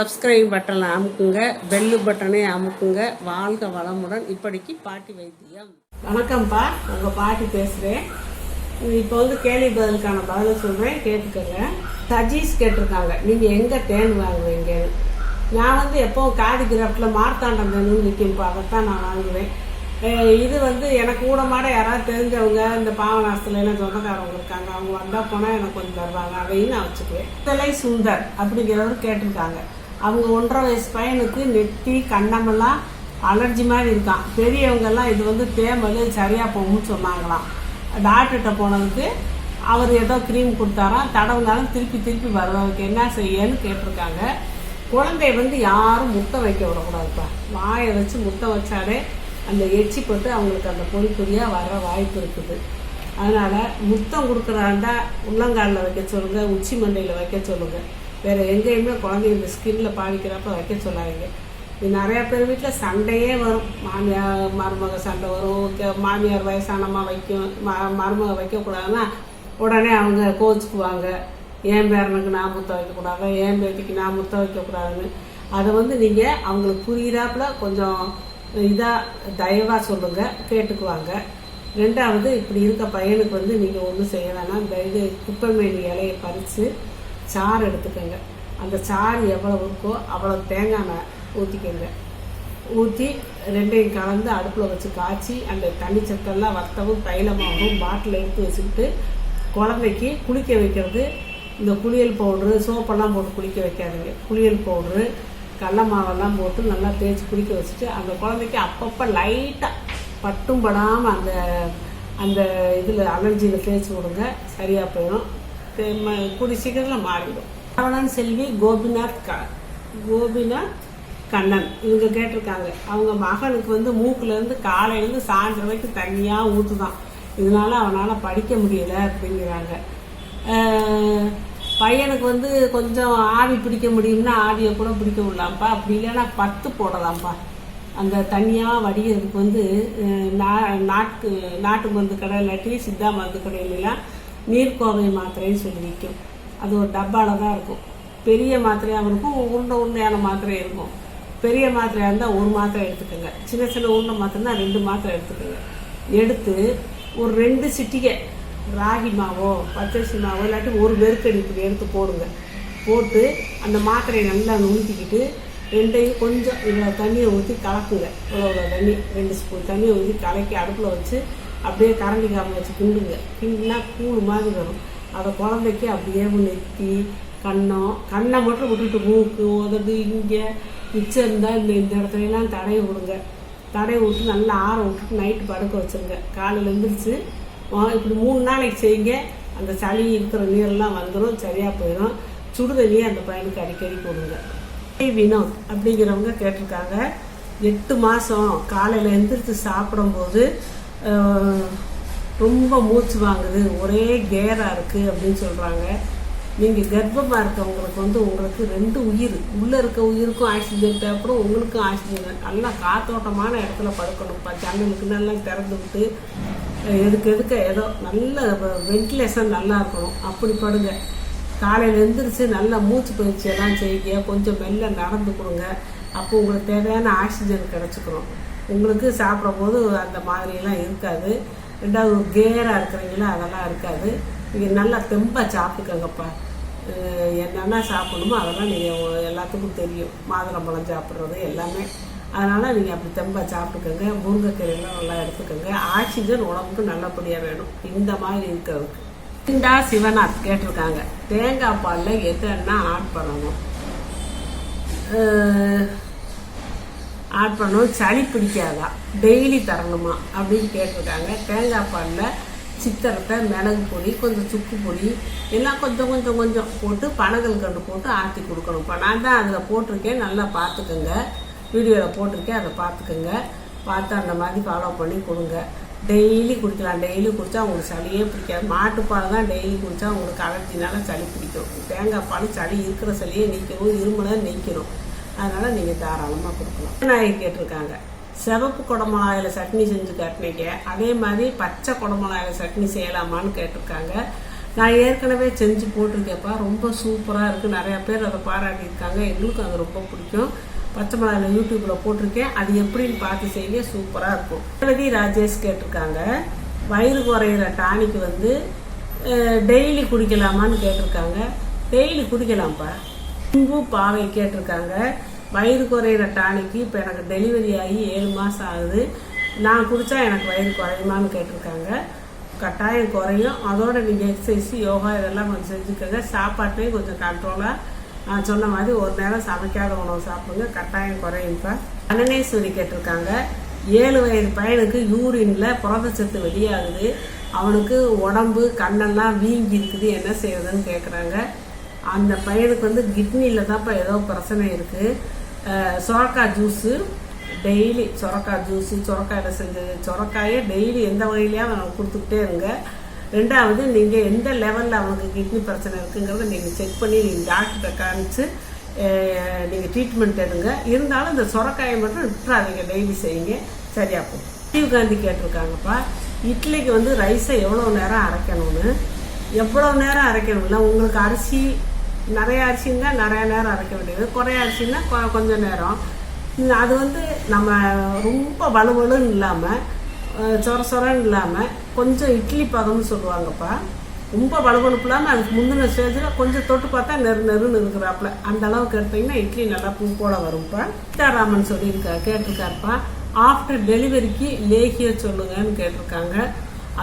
Subscribe பட்டனை அமுக்குங்க, bell பட்டனை அமுக்குங்க. வாழ்க வளமுடன். இப்படிக்கு பாட்டி வைத்தியம். வணக்கம்ப்பா, உங்கள் பாட்டி பேசுகிறேன். இப்போ கேள்வி பதிலுக்கான பதிலை சொல்கிறேன், கேட்டுக்கோங்க. சஜீஸ் கேட்டிருக்காங்க, நீங்கள் எங்கே தேன் வாங்குவீங்கன்னு. நான் எப்போவும் காதி கிராஃப்டில் மார்த்தாண்டம் தேன்னு விற்கும்ப்பா, அதைத்தான் நான் வாங்குவேன். இது எனக்கு கூட மாட யாராவது தெரிஞ்சவங்க இந்த பாவநாசத்துல எல்லாம் சொந்தக்காரவங்க இருக்காங்க, அவங்க வந்தால் போனால் எனக்கு கொஞ்சம் தருவாங்க, அதையும் நான் வச்சுக்குவேன். சிலை சுந்தர் அப்படிங்கிறவர் கேட்டிருக்காங்க, அவங்க 1.5 வயசு பையனுக்கு நெத்தி கண்ணமெல்லாம் அலர்ஜி மாதிரி இருக்கான். பெரியவங்கெல்லாம் இது தேமல் சரியாக போகும்னு சொன்னாங்களாம். டாக்டர்கிட்ட போனதுக்கு அவர் ஏதோ க்ரீம் கொடுத்தாராம், தடவுனாலும் திருப்பி வருவாங்க, என்ன செய்யன்னு கேட்டிருக்காங்க. குழந்தைய யாரும் முத்தம் வைக்க விடக்கூடாதுப்பா. வாயை வச்சு முத்தம் வச்சாலே அந்த எச்சி போட்டு அவங்களுக்கு அந்த பொறியாக வர வாய்ப்பு இருக்குது. அதனால் முத்தம் கொடுக்குறாண்டா உள்ளங்காலில் வைக்க சொல்லுங்கள், உச்சி மண்டையில் வைக்க சொல்லுங்கள். வேறு எங்கேயுமே குழந்தைங்க ஸ்கின்னில் பாதிக்கிறப்ப வைக்க சொல்லாதீங்க. இது நிறையா பேர் வீட்டில் சண்டையே வரும். மாமியார் மருமக சண்டை வரும். மாமியார் வயசானமாக வைக்கும், மருமக வைக்கக்கூடாதுன்னா உடனே அவங்க கோச்சுக்குவாங்க. என் பேரனுக்கு நான் முத்தம் வைக்கக்கூடாது, என் பேத்திக்கு நான் முத்தம் வைக்கக்கூடாதுன்னு. அதை நீங்கள் அவங்களுக்கு புரிகிறாப்புல கொஞ்சம் இதாக தயவாக சொல்லுங்கள், கேட்டுக்குவாங்க. ரெண்டாவது, இப்படி இருக்க பையனுக்கு நீங்கள் ஒன்றும் செய்ய வேணாம். இந்த இது குப்பைமேனி இலையை பறித்து சாறு எடுத்துக்கோங்க. அந்த சாறு எவ்வளோ இருக்கோ அவ்வளோ தேங்காய் எண்ணெய் ஊற்றிக்கோங்க. ஊற்றி ரெண்டையும் கலந்து அடுப்பில் வச்சு காய்ச்சி அந்த தண்ணி சத்தெல்லாம் வத்தவும் தைலமாகவும் பாட்டில் எடுத்து வச்சுக்கிட்டு குழந்தைக்கு குளிக்க வைக்கிறது. இந்த குளியல் பவுட்ரு சோப்பெல்லாம் போட்டு குளிக்க வைக்காதீங்க. குளியல் பவுட்ரு கடல மாவெல்லாம் போட்டு நல்லா தேய்ச்சி குளிக்க வச்சுட்டு அந்த குழந்தைக்கு அப்பப்போ லைட்டாக பட்டும் படாமல் அந்த அந்த இதில் அலர்ஜியில் தேய்ச்சி விடுங்க, சரியாக போயிடும். கூடி சீக்கிரத்தில் மாறிடும். சரவணன் செல்வி கோபிநாத் கண்ணன் இவங்க கேட்டிருக்காங்க, அவங்க மகனுக்கு மூக்குலேருந்து காலையிலேருந்து சாயந்தரம் வரைக்கும் தண்ணியாக ஊற்றுதான், இதனால அவனால் படிக்க முடியலை அப்படிங்கிறாங்க. பையனுக்கு கொஞ்சம் ஆவி பிடிக்க முடியும்னா ஆவியை கூட பிடிக்க விடலாம்ப்பா. அப்படி இல்லைன்னா 10 போடலாம்ப்பா. அந்த தனியாக வடிகிறதுக்கு நாட்டு மருந்து கடை இல்லாட்டி சித்தா மருந்து கடையிலாம் நீர்க்கோவை மாத்திரைன்னு சொல்லி விற்கும். அது ஒரு டப்பாவில் தான் இருக்கும். பெரிய மாத்திரையாக இருக்கும், உருண்டையான மாத்திரை இருக்கும். பெரிய மாத்திரையாக இருந்தால் 1 மாத்திரை எடுத்துக்கோங்க. சின்ன உருண்டை மாத்திரைனா 2 மாத்திரை எடுத்துக்கோங்க. எடுத்து ஒரு 2 சிட்டிகை ராகி மாவோ பச்சரிசி மாவோ இல்லாட்டி ஒரு வெறுக்கடி இப்படி எடுத்து போடுங்க. போட்டு அந்த மாத்திரையை நல்லா நுணுக்கிக்கிட்டு ரெண்டையும் கொஞ்சம் இவ்வளோ தண்ணியை ஊற்றி கலக்குங்க. இவ்வளோ தண்ணி 2 ஸ்பூன் தண்ணியை ஊற்றி கலக்கி அடுப்பில் வச்சு அப்படியே கரண்டி காமல் வச்சு கிண்டுங்க. கிண்டினா கூழ் மாதிரி வரும். அதை குழந்தைக்கு அப்படியே நெத்தி கண்ணை மட்டும் விட்டுட்டு மூக்கு உதடு இங்கே மிச்சம் இருந்தால் இந்த இடத்துலலாம் தடையை விடுங்க. தடையை விட்டு நல்லா ஆற விட்டுட்டு நைட்டு படுக்க வச்சுருங்க. காலையில் எழுந்திரிச்சு இப்படி 3 நாளைக்கு செய்யுங்க. அந்த சளி இருக்கிற நீரெல்லாம் வந்துடும், சரியாக போயிடும். சுடுதண்ணியை அந்த பையனுக்கு அடிக்கடி கொடுங்க. வினோத் அப்படிங்கிறவங்க கேட்டிருக்காங்க, 8 மாதம் காலையில் எழுந்திரிச்சு சாப்பிடும்போது ரொம்ப மூச்சு வாங்குது, ஒரே கேராக இருக்குது அப்படின்னு சொல்கிறாங்க. நீங்கள் கர்ப்பமாக இருக்கவங்களுக்கு உங்களுக்கு 2 உயிர், உள்ளே இருக்க உயிருக்கும் ஆக்சிஜன் தேவைப்படும், உங்களுக்கும் ஆக்சிஜன். நல்லா காத்தோட்டமான இடத்துல படுக்கணும்ப்பா. ஜன்னலுக்கு நல்லா திறந்து விட்டு எதுக்க ஏதோ நல்ல வென்டிலேஷன் நல்லா இருக்கணும், அப்படி படுங்க. காலையில் எழுந்திரிச்சு நல்லா மூச்சு பயிற்சியெல்லாம் செய்யுங்க. கொஞ்சம் மெல்ல நடந்து கொடுங்க. அப்போ உங்களுக்கு தேவையான ஆக்சிஜன் கிடச்சிக்கணும். உங்களுக்கு சாப்பிடும் போது அந்த மாதிரியெல்லாம் இருக்காது. ரெண்டாவது கேராக இருக்கிறீங்களா, அதெல்லாம் இருக்காது. நீங்கள் நல்லா தெம்பாக சாப்பிட்டுக்கங்கப்பா. என்னென்ன சாப்பிடணுமோ அதெல்லாம் நீங்கள் எல்லாத்துக்கும் தெரியும். மாதுளம்பழம் சாப்பிட்றது எல்லாமே. அதனால் நீங்கள் அப்படி தெம்பாக சாப்பிட்டுக்கோங்க. முருங்கைக்கீரைலாம் நல்லா எடுத்துக்கோங்க. ஆக்சிஜன் உடம்புக்கு நல்லபடியாக வேணும் இந்த மாதிரி இருக்கிறதுக்கு. இண்டா சிவநாத் கேட்டிருக்காங்க, தேங்காய் பாலில் எதனா ஆட் பண்ணணும், சளி பிடிக்காதா, டெய்லி தரணுமா அப்படின்னு கேட்டிருக்காங்க. தேங்காய் பாலில் சித்திரத்தை, மிளகு பொடி, கொஞ்சம் சுக்கு பொடி எல்லாம் கொஞ்சம் போட்டு பனகல் கண்டு போட்டு ஆற்றி கொடுக்கணும்ப்பா. நான் தான் அதில் போட்டிருக்கேன், நல்லா பார்த்துக்கோங்க. வீடியோவில் போட்டிருக்கேன், அதை பார்த்துக்கோங்க. பார்த்து அந்த மாதிரி ஃபாலோ பண்ணி கொடுங்க. டெய்லி குடிக்கலாம். டெய்லி குடித்தா உங்களுக்கு சளியே பிடிக்காது. மாட்டுப்பால் தான் டெய்லி குடித்தா உங்களுக்கு அலர்ஜினால சளி பிடிக்கும். தேங்காய் பால் சளி இருக்கிற சளியே நீக்கணும், இருமலை நீக்கணும். அதனால் நீங்கள் தாராளமாக கொடுக்கலாம். நாய் கேட்டிருக்காங்க, சிவப்பு குடமிளகாயில் சட்னி செஞ்சு காட்டினீங்க, அதே மாதிரி பச்சை குடமிளகாயில் சட்னி செய்யலாமான்னு கேட்டிருக்காங்க. நான் ஏற்கனவே செஞ்சு போட்டிருக்கேன்ப்பா, ரொம்ப சூப்பராக இருக்குது. நிறையா பேர் அதை பாராட்டியிருக்காங்க. எங்களுக்கும் அது ரொம்ப பிடிக்கும். பச்சை மிளகாயில் யூடியூப்பில் போட்டிருக்கேன், அது எப்படின்னு பார்த்து செய்ய சூப்பராக இருக்கும். ரேவதி ராஜேஷ் கேட்டிருக்காங்க, வயிறு குறையிற டானிக் வந்து டெய்லி குடிக்கலாமான்னு கேட்டிருக்காங்க. டெய்லி குடிக்கலாம்ப்பா. இன்பு பாவை கேட்டிருக்காங்க, வயிறு குறையிற டானிக்கு இப்போ எனக்கு டெலிவரி ஆகி 7 மாதம் ஆகுது, நான் குடித்தா எனக்கு வயிறு குறையுமான்னு கேட்டிருக்காங்க. கட்டாயம் குறையும். அதோட நீங்கள் எக்ஸசைஸ், யோகா இதெல்லாம் கொஞ்சம் செஞ்சுக்கோங்க. சாப்பாட்டையும் கொஞ்சம் கண்ட்ரோலாக நான் சொன்ன மாதிரி ஒரு நேரம் சமைக்காத உணவு சாப்பிடுங்க, கட்டாயம் குறையும்ப்பா. அனனேஸ்வரி கேட்டிருக்காங்க, 7 வயது பையனுக்கு யூரின்ல புரதச்சத்து வெளியாகுது, அவனுக்கு உடம்பு கண்ணெல்லாம் வீங்கி இருக்குது, என்ன செய்யறதுன்னு கேட்குறாங்க. அந்த பையனுக்கு வந்து கிட்னியில் தான்ப்பா ஏதோ பிரச்சனை இருக்குது. சொரக்காய் ஜூஸு டெய்லி, சொரக்காய் ஜூஸு, சொரக்காயில் செஞ்ச சொரக்காயை டெய்லி எந்த வகையிலையாவது அவனுக்கு கொடுத்துக்கிட்டே இருங்க. 2வது, நீங்கள் எந்த லெவலில் அவனுக்கு கிட்னி பிரச்சனை இருக்குங்கிறத நீங்கள் செக் பண்ணி நீங்கள் டாக்டர்கிட்ட காமிச்சு நீங்கள் ட்ரீட்மெண்ட் எடுங்க. இருந்தாலும் இந்த சொரக்காயை மட்டும் விட்டுறாதீங்க, டெய்லி செய்யுங்க, சரியா போகும். ராஜீவ் காந்தி கேட்டிருக்காங்கப்பா, இட்லிக்கு வந்து ரைஸை எவ்வளோ நேரம் அரைக்கணும்னு. எவ்வளோ நேரம் அரைக்கணும்ல, உங்களுக்கு அரிசி நிறைய அரிசின்னா நிறைய நேரம் அரைக்க வேண்டியது, குறைய அரிசின்னா கொஞ்சம் நேரம். அது வந்து நம்ம ரொம்ப வலுவலுன்னு இல்லாமல் சொரன்னு இல்லாமல் கொஞ்சம் இட்லி பதம்னு சொல்லுவாங்கப்பா. ரொம்ப வலுவலுப்பு இல்லாமல் அதுக்கு முந்தின ஸ்டேஜில் கொஞ்சம் தொட்டு பார்த்தா நெருன்னு இருக்கிறாப்புல, அந்த அளவுக்கு எடுத்தீங்கன்னா இட்லி நல்லா பூ போல வரும்ப்பா. சீதாராமன் கேட்டிருக்காருப்பா, ஆஃப்டர் டெலிவரிக்கு லேகிய சொல்லுங்கன்னு கேட்டிருக்காங்க.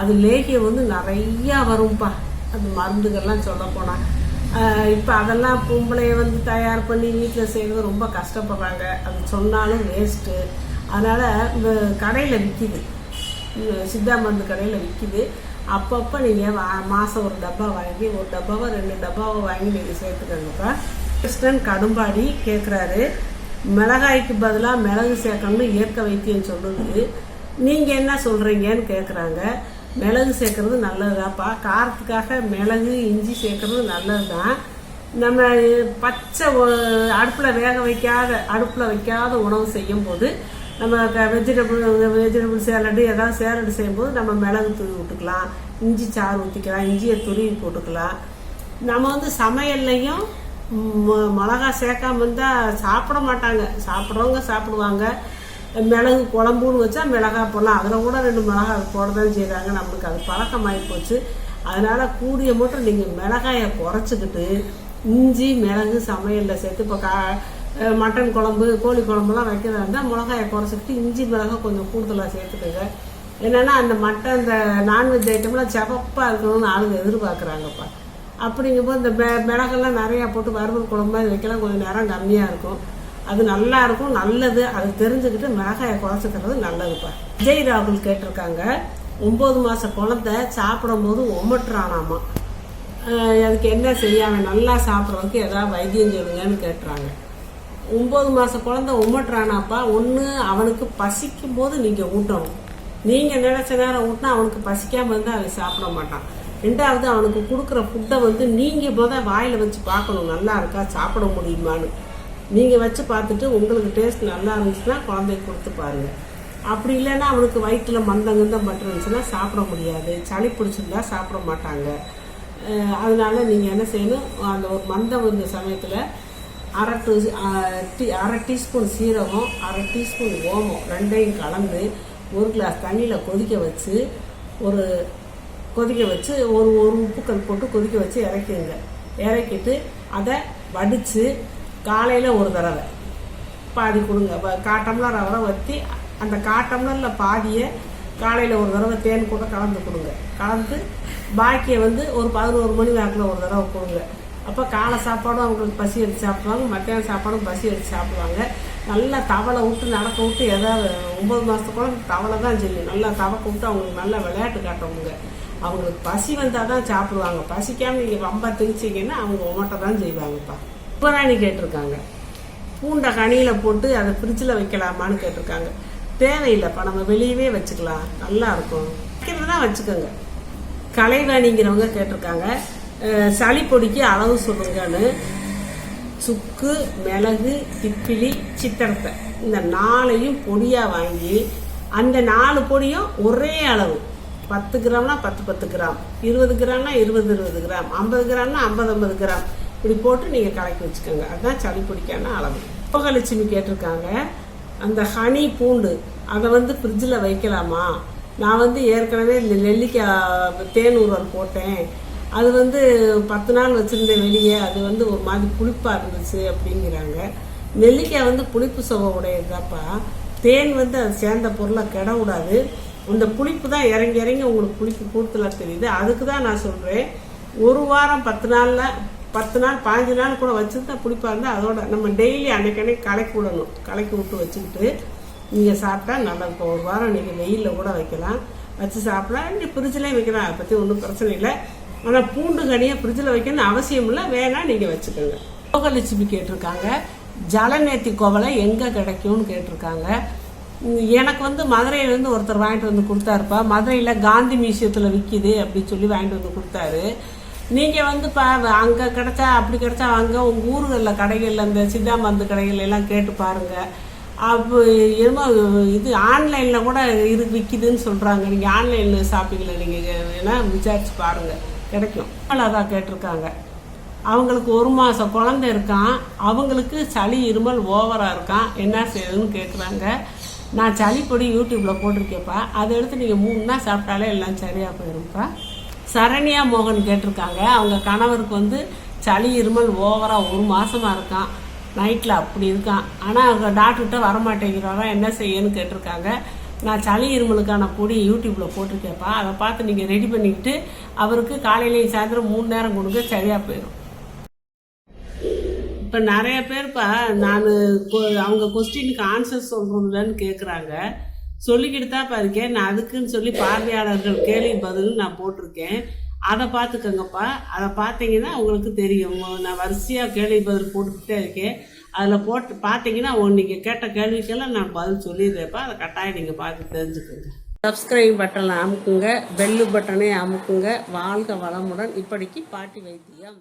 அது லேகியம் வந்து நிறையா வரும்ப்பா, அது மருந்துகள்லாம் சொல்ல போனால். இப்போ அதெல்லாம் பொம்பளையை வந்து தயார் பண்ணி வீட்டில் செய்கிறது ரொம்ப கஷ்டப்படுறாங்க, அது சொன்னாலும் வேஸ்ட்டு. அதனால் இந்த கடையில் விற்கிது, சித்தா மருந்து கடையில் விற்கிது. அப்பப்போ நீங்கள் மாதம் ஒரு டப்பா வாங்கி, ஒரு டப்பாவோ 2 டப்பாவோ வாங்கி நீங்கள் சேர்த்துக்கோங்கப்பா. கிருஷ்ணன் கடும்பாடி கேட்குறாரு, மிளகாய்க்கு பதிலாக மிளகு சேர்க்கணும்னு இயற்கை வைத்தியம் சொல்லுது, நீங்கள் என்ன சொல்கிறீங்கன்னு கேட்குறாங்க. மிளகு சேர்க்கறது நல்லதுதான்ப்பா, காரத்துக்காக மிளகு இஞ்சி சேர்க்கறது நல்லது தான். நம்ம பச்சை அடுப்பில் வைக்காத உணவு செய்யும் போது, நம்ம வெஜிடபிள் சேலடு ஏதாவது சேலடு செய்யும்போது நம்ம மிளகு தூவி விட்டுக்கலாம், இஞ்சி சாறு ஊற்றிக்கலாம், இஞ்சியை துருவி போட்டுக்கலாம். நம்ம வந்து சமையல்லையும் மிளகா சேர்க்காம இருந்தால் சாப்பிட மாட்டாங்க, சாப்பிட்றவங்க சாப்பிடுவாங்க. மிளகு குழம்புன்னு வச்சா மிளகா போடலாம், அதில் கூட 2 மிளகா போட தான் செய்கிறாங்க. நம்மளுக்கு அது பழக்கமாகி போச்சு. அதனால் கூடிய மட்டும் நீங்கள் மிளகாயை குறைச்சிக்கிட்டு இஞ்சி மிளகு சமையலில் சேர்த்து, இப்போ மட்டன் குழம்பு கோழி குழம்புலாம் வைக்கிறதா இருந்தால் மிளகாயை குறைச்சிக்கிட்டு இஞ்சி மிளகாய் கொஞ்சம் கூடுதலாக சேர்த்துக்கோங்க. என்னென்னா அந்த மட்டன் இந்த நான்வெஜ் ஐட்டம்லாம் செவப்பாக இருக்கணும்னு ஆளுங்க எதிர்பார்க்குறாங்கப்பா. அப்படிங்கும்போது இந்த மிளகெல்லாம் நிறையா போட்டு வறுவல் குழம்பு மாதிரி வைக்கலாம், கொஞ்சம் நேரம் கம்மியாக இருக்கும், அது நல்லா இருக்கும், நல்லது. அது தெரிஞ்சுக்கிட்டு மிளகாயை குறைச்சிக்கிறது நல்லதுப்பா. விஜய் ராகுல் கேட்டிருக்காங்க, 9 மாத குழந்தை சாப்பிடும் போது ஒமட்டுறானாமா, அதுக்கு என்ன செய்யாம நல்லா சாப்பிட்றதுக்கு ஏதாவது வைத்தியம் சொல்லுங்கன்னு கேட்டுறாங்க. 9 மாத குழந்தை ஒமட்டுறானாப்பா, ஒன்று அவனுக்கு பசிக்கும் போது நீங்கள் ஊட்டணும். நீங்கள் நினைச்ச நேரம் ஊட்டினா அவனுக்கு பசிக்காமல் இருந்தால் அவன் சாப்பிட மாட்டான். 2வது, அவனுக்கு கொடுக்குற ஃபுட்டை வந்து நீங்கள் வாயில் வச்சு பார்க்கணும், நல்லா இருக்கா, சாப்பிட முடியுமான்னு. நீங்கள் வச்சு பார்த்துட்டு உங்களுக்கு டேஸ்ட் நல்லா இருந்துச்சுன்னா குழந்தைக்கு கொடுத்து பாருங்கள். அப்படி இல்லைன்னா அவனுக்கு வயிற்றில் மந்தம் மட்டும் இருந்துச்சுன்னா சாப்பிட முடியாது, சளி பிடிச்சிருந்தா சாப்பிட மாட்டாங்க. அதனால நீங்கள் என்ன செய்யணும், அந்த ஒரு மந்தம் வந்த சமயத்தில் அரை டீஸ்பூன் சீரகம், அரை டீஸ்பூன் ஓமம் 2ஐயும் கலந்து 1 கிளாஸ் தண்ணியில் கொதிக்க வச்சு ஒரு உப்புக்கல் போட்டு கொதிக்க வச்சு இறக்கிட்டு அதை வடித்து காலையில் ஒரு தடவை பாதி கொடுங்க. 1/4 டம்ளர் ரவை வற்றி அந்த 1/4 டம்ளரில் பாதியை காலையில் ஒரு தடவை தேன் கூட கலந்து கொடுங்க. கலந்து பாக்கியை வந்து ஒரு 11 மணி வாக்கில் ஒரு தடவை கொடுங்க. அப்போ காலை சாப்பாடும் அவங்களுக்கு பசி எடுத்து சாப்பிடுவாங்க, மத்தியானம் சாப்பாடும் பசி எடுத்து சாப்பிடுவாங்க. நல்லா தவளை விட்டு நடக்க விட்டு, ஏதாவது 9 மாதத்து குழந்தை தவளை தான் செய்யும், நல்லா தவக்க விட்டு அவங்களுக்கு நல்லா விளையாட்டு காட்டுவாங்க. அவங்களுக்கு பசி வந்தால் தான் சாப்பிடுவாங்க, பசிக்காமல் நீங்கள் ரொம்ப திணிச்சிங்கன்னா அவங்க உமட்டை தான் செய்வாங்கப்பா. உப்பராணி கேட்டிருக்காங்க, பூண்டை கனியில் போட்டு அதை ஃப்ரிட்ஜில் வைக்கலாமான்னு கேட்டிருக்காங்க. தேவையில்லைப்பா, நம்ம வெளியவே வச்சுக்கலாம், நல்லா இருக்கும், வைக்கிறதுனா வச்சுக்கோங்க. கலைவாணிங்கிறவங்க கேட்டிருக்காங்க, சளி பொடிக்கு அளவு சொல்லுங்கன்னு. சுக்கு, மிளகு, திப்பிலி, சித்திரத்தை இந்த 4ஐயும் பொடியாக வாங்கி அந்த 4 பொடியும் ஒரே அளவு 10 கிராம்னா 10 கிராம், 20 கிராம்னா 20 கிராம், 50 கிராம்னா 50 கிராம் இப்படி போட்டு நீங்கள் கலக்கி வச்சுக்கோங்க. அதுதான் சளி பிடிக்கான அளவு. யோகலட்சுமி கேட்டிருக்காங்க, அந்த ஹனி பூண்டு அதை ஃப்ரிட்ஜில் வைக்கலாமா? நான் ஏற்கனவே இந்த நெல்லிக்காய் தேன் ஊறுகாய் போட்டேன், அது 10 நாள் வச்சுருந்தேன் வெளியே, அது ஒரு மாதிரி புளிப்பாக இருந்துச்சு அப்படிங்கிறாங்க. நெல்லிக்காய் புளிப்பு சுவை உடையதாப்பா. தேன் அது சேர்ந்த பொருளை கெட விடாது. அந்த புளிப்பு தான் இறங்கி இறங்கி உங்களுக்கு புளிப்பு கூடுதலாக தெரியுது. அதுக்கு தான் நான் சொல்கிறேன், ஒரு வாரம் 10 நாளில் 10 நாள் 15 நாள் கூட வச்சுருந்தா புளிப்பாக இருந்தால் அதோட நம்ம டெய்லி அன்னைக்கு கலக்கி விடணும். கலக்கி விட்டு வச்சுக்கிட்டு நீங்கள் சாப்பிட்டா நல்லா இருக்கும். ஒரு வாரம் நீங்கள் வெயிலில் கூட வைக்கலாம், வச்சு சாப்பிடலாம். நீங்கள் ஃப்ரிட்ஜிலே வைக்கலாம், அதை பற்றி ஒன்றும் பிரச்சனை இல்லை. ஆனால் பூண்டு கனியை ஃப்ரிட்ஜில் வைக்கணும்னு அவசியம் இல்லை, வேணால் நீங்கள் வச்சுக்கோங்க. யோகலட்சுமி கேட்டிருக்காங்க, ஜலநேத்தி கோவலை எங்கே கிடைக்கும்னு கேட்டிருக்காங்க. எனக்கு மதுரையிலேருந்து ஒருத்தர் வாங்கிட்டு கொடுத்தாருப்பா. மதுரையில் காந்தி மியூசியத்தில் விற்கிது அப்படின்னு சொல்லி வாங்கிட்டு கொடுத்தாரு. நீங்கள் இப்போ அங்கே கிடைச்சா அப்படி கிடைச்சா அங்கே உங்கள் ஊர்களில் கடைகளில் இந்த சித்தா மருந்து கடைகள் எல்லாம் கேட்டு பாருங்கள். அப்போ என்னமோ இது ஆன்லைனில் கூட விற்கிதுன்னு சொல்கிறாங்க. நீங்கள் ஆன்லைனில் ஷாப்பிங்கில் நீங்கள் வேணால் விசாரிச்சு பாருங்கள், கிடைக்கும். அதான் கேட்டிருக்காங்க, அவங்களுக்கு 1 மாதம் குழந்தை இருக்கான், அவங்களுக்கு சளி இருமல் ஓவராக இருக்கான், என்ன செய்யுதுன்னு கேட்குறாங்க. நான் சளிப்பொடி யூடியூப்பில் போட்டிருக்கேன்ப்பா, அதை எடுத்து நீங்கள் 3 நாள் சாப்பிட்டாலே எல்லாம் சரியாக போயிரும்ப்பா. சரண்யா மோகன் கேட்டிருக்காங்க, அவங்க கணவருக்கு சளி இருமல் ஓவராக 1 மாதமாக இருக்கான், நைட்டில் அப்படி இருக்கான். ஆனால் அவங்க டாக்டர்கிட்ட வரமாட்டேங்கிறாரா, என்ன செய்யன்னு கேட்டிருக்காங்க. நான் சளி இருமலுக்கான பொடி யூடியூப்பில் போட்டிருக்கேன்ப்பா, அதை பார்த்து நீங்கள் ரெடி பண்ணிக்கிட்டு அவருக்கு காலையிலையும் சாயந்தரம் 3 நேரம் கொடுங்க, சரியாக போயிடும். இப்போ நிறைய பேர்ப்பா நான் அவங்க கொஸ்டினுக்கு ஆன்சர் சொல்கிறதுலன்னு கேட்குறாங்க. சொல்லிக்கிட்டு தான் இருக்கேன். நான் அதுக்குன்னு சொல்லி பார்வையாளர்கள் கேள்வி பதில் நான் போட்டிருக்கேன், அதை பார்த்துக்கோங்கப்பா. அதை பார்த்தீங்கன்னா உங்களுக்கு தெரியும். நான் வரிசையாக கேள்வி பதில் போட்டுக்கிட்டே இருக்கேன். அதில் போட்டு பார்த்தீங்கன்னா நீங்கள் கேட்ட கேள்விக்கெல்லாம் நான் பதில் சொல்லிடுறேன்ப்பா. அதை கட்டாயம் நீங்கள் பார்த்து தெரிஞ்சுக்கோங்க. சப்ஸ்கிரைப் பட்டனை அமுக்குங்க, பெல்லு பட்டனை அமுக்குங்க. வாழ்க வளமுடன். இப்படிக்கு பாட்டி வைத்தியம்.